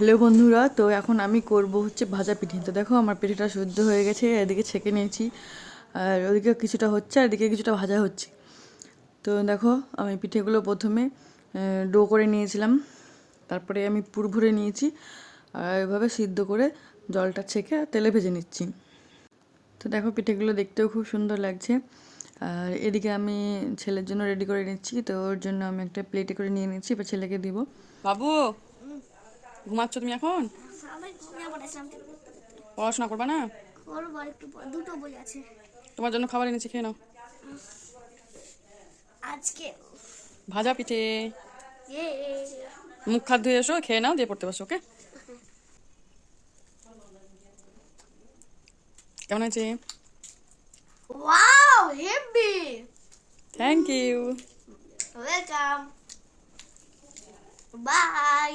Hello বন্ধুরা, তো এখন আমি করব হচ্ছে ভাজা পিঠে। তো দেখো আমার পিঠেটা সিদ্ধ হয়ে গেছে, এদিকে ছেঁকে নিয়েছি, আর ওদিকে কিছুটা হচ্ছে আর এদিকে কিছুটা ভাজা হচ্ছে। তো দেখো আমি পিঠেগুলো প্রথমে ডো করে নিয়েছিলাম, তারপরে আমি পুর ভরে নিয়েছি, আর এভাবে সিদ্ধ করে জলটা ছেঁকে তেলে ভেজে নিচ্ছি। তো দেখো পিঠেগুলো দেখতেও খুব সুন্দর লাগছে। আর এদিকে আমি ছেলের জন্য রেডি করে নিচ্ছি, তো ওর জন্য আমি একটা প্লেটে করে নিয়ে নিচ্ছি, এবার ছেলেকে দিব। বাবু, ঘুমাচ্ছ তুমি এখন? সবাই ঘুমিয়ে পড়েছিলাম। পড়াশোনা করবা না? করবো একটু পর, দুটো বই আছে তোমার জন্য খাবার এনেছি, খেয়ে নাও। আজকে। ভাজা পিঠে। এ মুখ হাত ধুয়ে এসো, খেয়ে নাও, দিয়ে পড়তে বসো। ওকে? কেমন আছে? Wow, heavy. Thank you. Welcome, by.